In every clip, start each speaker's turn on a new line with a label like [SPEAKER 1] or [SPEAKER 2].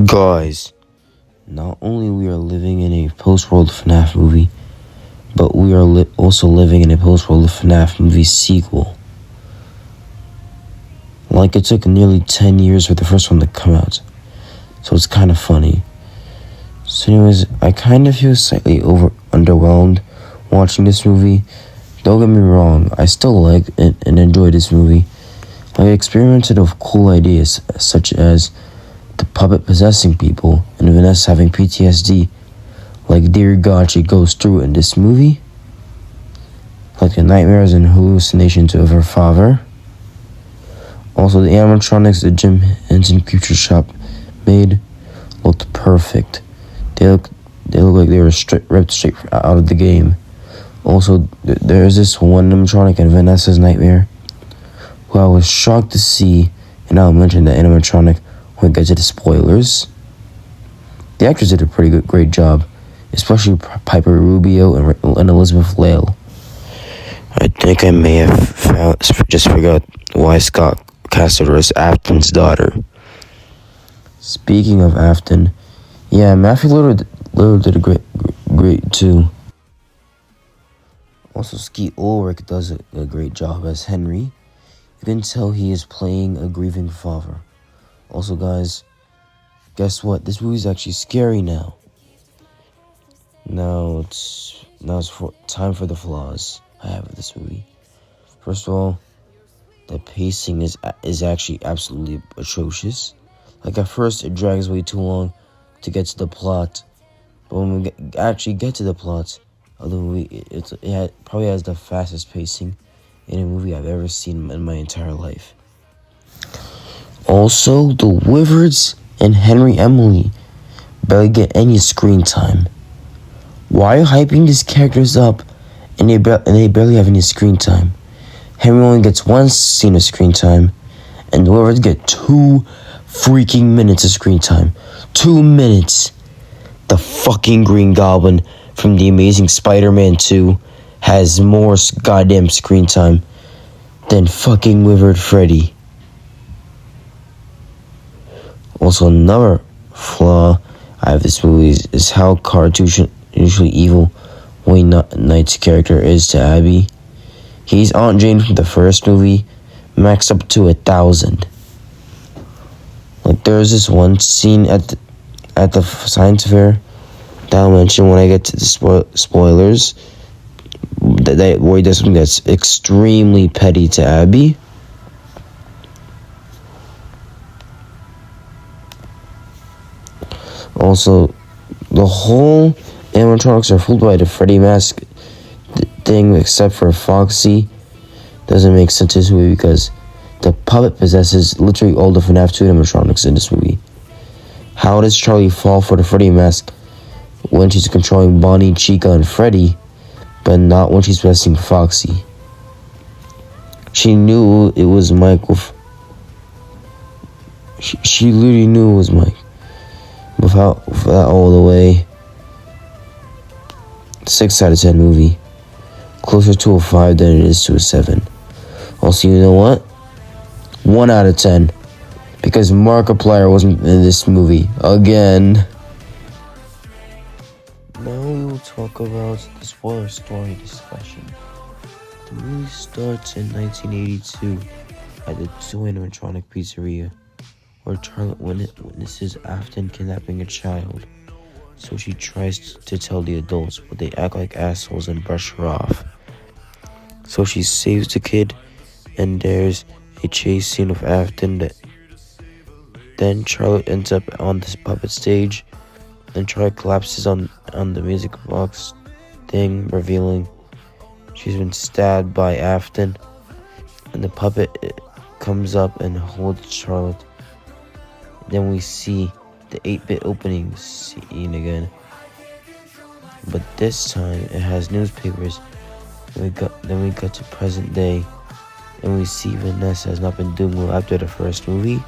[SPEAKER 1] Guys, not only we are living in a post-world FNAF movie, but we are also living in a post-world FNAF movie sequel. Like, it took nearly 10 years for the first one to come out, so it's kind of funny. So anyways, I kind of feel slightly underwhelmed watching this movie. Don't get me wrong, I still like it and enjoy this movie. I experimented with cool ideas such as the puppet possessing people and Vanessa having PTSD, like dear God she goes through in this movie, like the nightmares and hallucinations of her father. Also, the animatronics the Jim Henson Future Shop made looked perfect. They look like they were ripped straight out of the game. Also, there's this one animatronic in Vanessa's nightmare who I was shocked to see, and I'll mention the animatronic when we get to the spoilers. The actors did a great job, especially Piper Rubio and Elizabeth Lale. I think I may have just forgot why Scott casted her as Afton's daughter. Speaking of Afton, yeah, Matthew Lillard did a great too. Also, Skeet Ulrich does a great job as Henry. You can tell he is playing a grieving father. Also, guys, guess what? This movie's actually scary now. Now it's time for the flaws I have with this movie. First of all, the pacing is actually absolutely atrocious. Like, at first, it drags way too long to get to the plot, but when we actually get to the plot of the movie, it probably has the fastest pacing in a movie I've ever seen in my entire life. Also, the Wizards and Henry Emily barely get any screen time. Why are you hyping these characters up and they barely have any screen time? Henry only gets one scene of screen time, and the Wizards get 2 freaking minutes of screen time. 2 minutes! The fucking Green Goblin from The Amazing Spider-Man 2 has more goddamn screen time than fucking Withered Freddy. Also, another flaw I have this movie is how cartoonishly evil Wayne Knight's character is to Abby. He's Aunt Jane from the first movie, maxed up to 1,000. Like, there's this one scene at the science fair that I'll mention when I get to the spoilers, where he does something that's extremely petty to Abby. Also, the whole animatronics are fooled by the Freddy mask thing, except for Foxy. Doesn't make sense to this movie because the puppet possesses literally all the FNAF 2 animatronics in this movie. How does Charlie fall for the Freddy mask when she's controlling Bonnie, Chica, and Freddy, but not when she's possessing Foxy? She knew it was Mike she literally knew it was Mike. Without all the way, 6 out of 10 movie. Closer to a 5 than it is to a 7. Also, you know what? 1 out of 10. Because Markiplier wasn't in this movie. Again. Now we will talk about the spoiler story discussion. The movie starts in 1982 at the 2 animatronic pizzeria, where Charlotte witnesses Afton kidnapping a child. So she tries to tell the adults, but they act like assholes and brush her off. So she saves the kid, and there's a chase scene of Afton. Then Charlotte ends up on this puppet stage, and Charlotte collapses on the music box thing, revealing she's been stabbed by Afton. And the puppet comes up and holds Charlotte. Then we see the 8-bit opening scene again, but this time it has newspapers. Then we got to present day, and we see Vanessa has not been doing well after the first movie,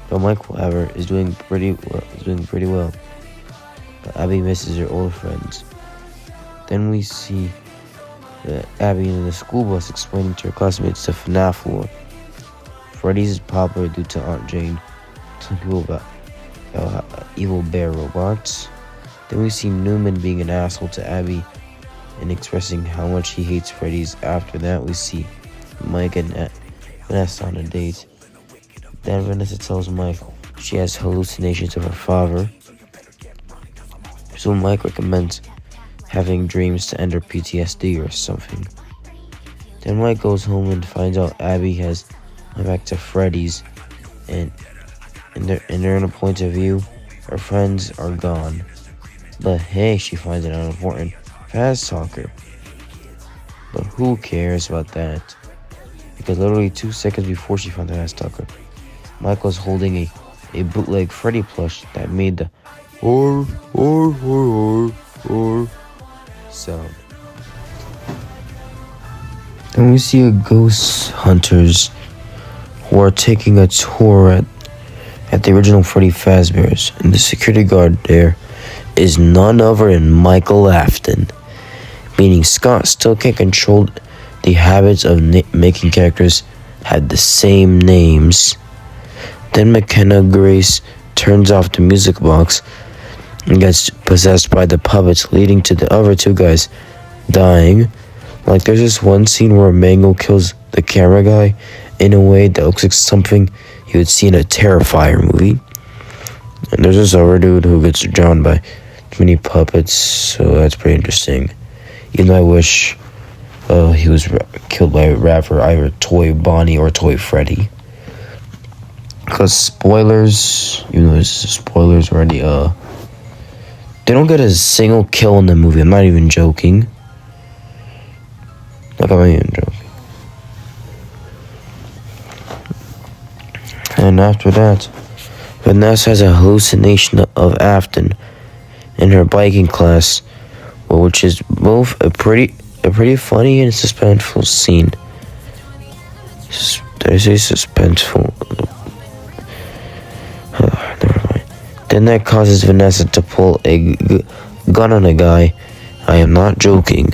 [SPEAKER 1] but Michael, however, is doing pretty well. But Abby misses her old friends. Then we see Abby in the school bus explaining to her classmates the FNAF lore. Freddy's is popular due to Aunt Jane telling people about evil bear robots. Then we see Newman being an asshole to Abby and expressing how much he hates Freddy's. After that, we see Mike and Vanessa on a date. Then Vanessa tells Mike she has hallucinations of her father. So Mike recommends having dreams to end her PTSD or something. Then Mike goes home and finds out Abby has went back to Freddy's, and in their point of view, her friends are gone. But hey, she finds it unimportant. Fast talker. But who cares about that? Because literally 2 seconds before she found the fast talker, Mike was holding a bootleg Freddy plush that made the or sound. Then we see a ghost hunters who are taking a tour at the original Freddy Fazbear's, and the security guard there is none other than Michael Afton, meaning Scott still can't control the habits of making characters have the same names. Then McKenna Grace turns off the music box and gets possessed by the puppets, leading to the other two guys dying. Like, there's this one scene where Mango kills the camera guy in a way that looks like something you would see in a Terrifier movie. And there's this other dude who gets drawn by too many puppets, so that's pretty interesting. Even though I wish he was killed by rather either Toy Bonnie or Toy Freddy. Because spoilers, even though there's spoilers already, they don't get a single kill in the movie. I'm not even joking. Like, I'm not even joking. And after that, Vanessa has a hallucination of Afton in her biking class, which is both a pretty funny and suspenseful scene. Did I say suspenseful? Never mind. Then that causes Vanessa to pull a gun on a guy. I am not joking.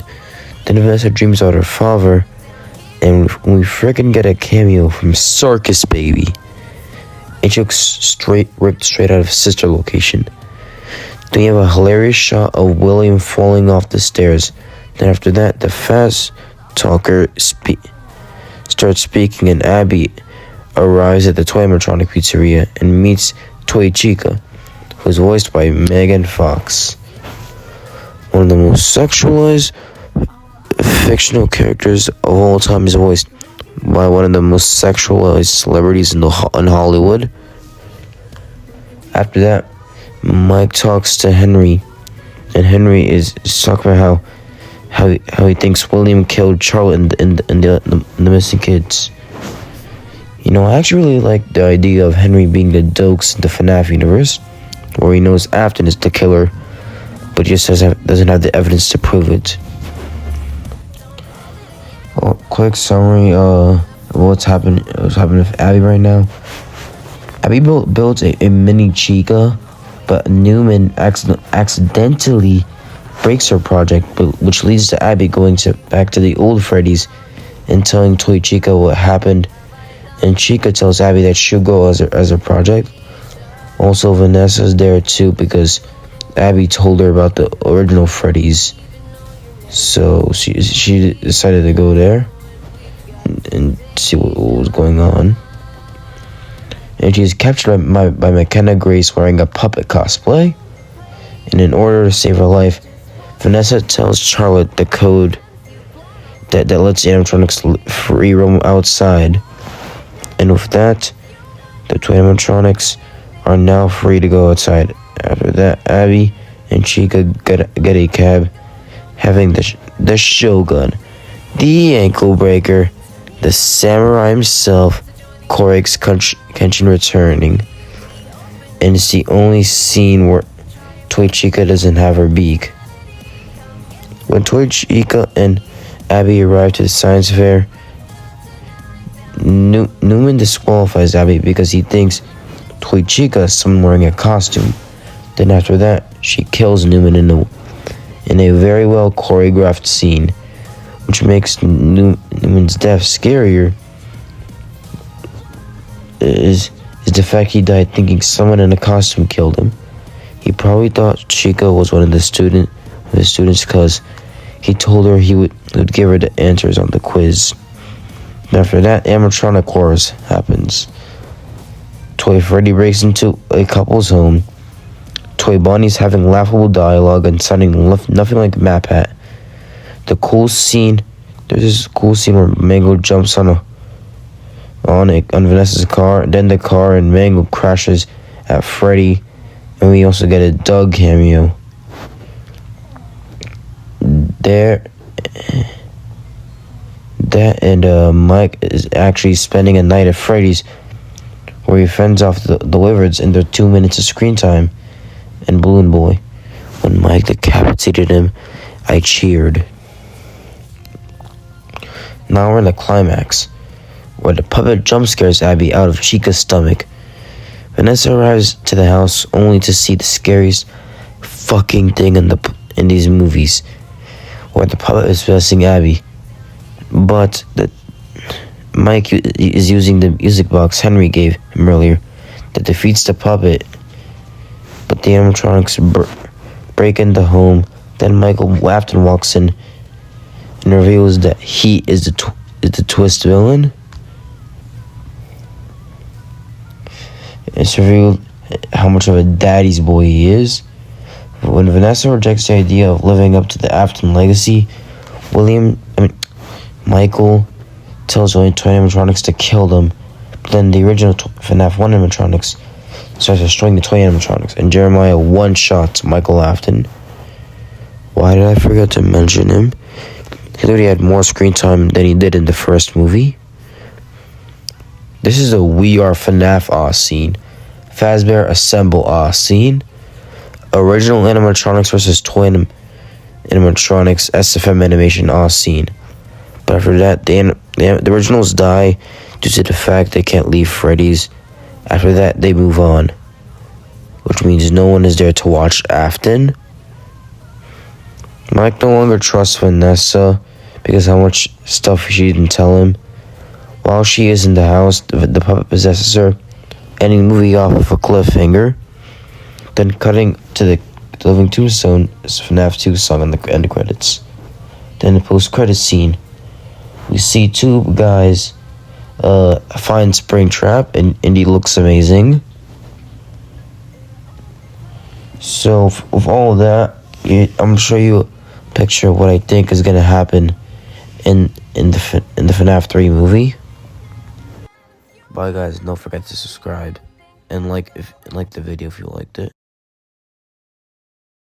[SPEAKER 1] Then Vanessa dreams about her father, and we frickin' get a cameo from Circus Baby. And she looks ripped straight out of Sister Location. Then you have a hilarious shot of William falling off the stairs. Then after that, the fast talker starts speaking, and Abby arrives at the Toy Animatronic Pizzeria and meets Toy Chica, who's voiced by Megan Fox. One of the most sexualized fictional characters of all time is voiced by one of the most sexualized celebrities in Hollywood. After that, Mike talks to Henry, and Henry is talking about how he thinks William killed Charlotte and the missing kids. You know, I actually really like the idea of Henry being the Dokes in the FNAF universe, where he knows Afton is the killer, but just doesn't have the evidence to prove it. Well, quick summary of what's happening with Abby right now. Abby builds a mini Chica, but Newman accidentally breaks her project, which leads to Abby going back to the old Freddy's and telling Toy Chica what happened. And Chica tells Abby that she'll go as a project. Also, Vanessa's there too because Abby told her about the original Freddy's. So she decided to go there and see what was going on. And she's captured by McKenna Grace wearing a puppet cosplay. And in order to save her life, Vanessa tells Charlotte the code that lets the animatronics free roam outside. And with that, the two animatronics are now free to go outside. After that, Abby and Chica get a cab, having the Shogun, the ankle breaker, the samurai himself, Korix Kenshin returning. And it's the only scene where Toy Chica doesn't have her beak. When Toy Chica and Abby arrive to the science fair, Newman disqualifies Abby because he thinks Toy Chica is someone wearing a costume. Then after that, she kills Newman in a very well choreographed scene, which makes Newman's death scarier. Is the fact he died thinking someone in a costume killed him. He probably thought Chica was one of his students because he told her he would give her the answers on the quiz. After that, animatronic wars happens. Toy Freddy breaks into a couple's home. Toy Bonnie's having laughable dialogue and sounding nothing like Map Hat. There's this cool scene where Mango jumps on Vanessa's car. Then the car and Mango crashes at Freddy, and we also get a Doug cameo. Mike is actually spending a night at Freddy's, where he fends off the Wizards in their 2 minutes of screen time. And Balloon Boy, when Mike decapitated him, I cheered. Now we're in the climax, where the puppet jump scares Abby out of Chica's stomach. Vanessa arrives to the house only to see the scariest fucking thing in these movies, where the puppet is possessing Abby. But Mike is using the music box Henry gave him earlier that defeats the puppet. But the animatronics break into the home. Then Michael Afton walks in and reveals that he is the twist villain. It's revealed how much of a daddy's boy he is. When Vanessa rejects the idea of living up to the Afton legacy, Michael tells the toy animatronics to kill them. But then the original FNAF 1 animatronics starts destroying the toy animatronics, and Jeremiah one-shots Michael Afton. Why did I forget to mention him? He literally had more screen time than he did in the first movie. This is a We Are FNAF scene. Fazbear Assemble scene. Original animatronics versus toy animatronics SFM animation scene. But after that, the originals die due to the fact they can't leave Freddy's. After that, they move on, which means no one is there to watch Afton. Mike no longer trusts Vanessa because how much stuff she didn't tell him. While she is in the house, the puppet possesses her, ending the movie off with a cliffhanger. Then cutting to the Living Tombstone is FNAF 2 song on the end credits. Then the post-credits scene, we see two guys find Springtrap, and Indy looks amazing. So with all of that, I'm gonna show you a picture of what I think is gonna happen in the FNAF 3 movie. Bye guys, don't forget to subscribe and like the video if you liked it.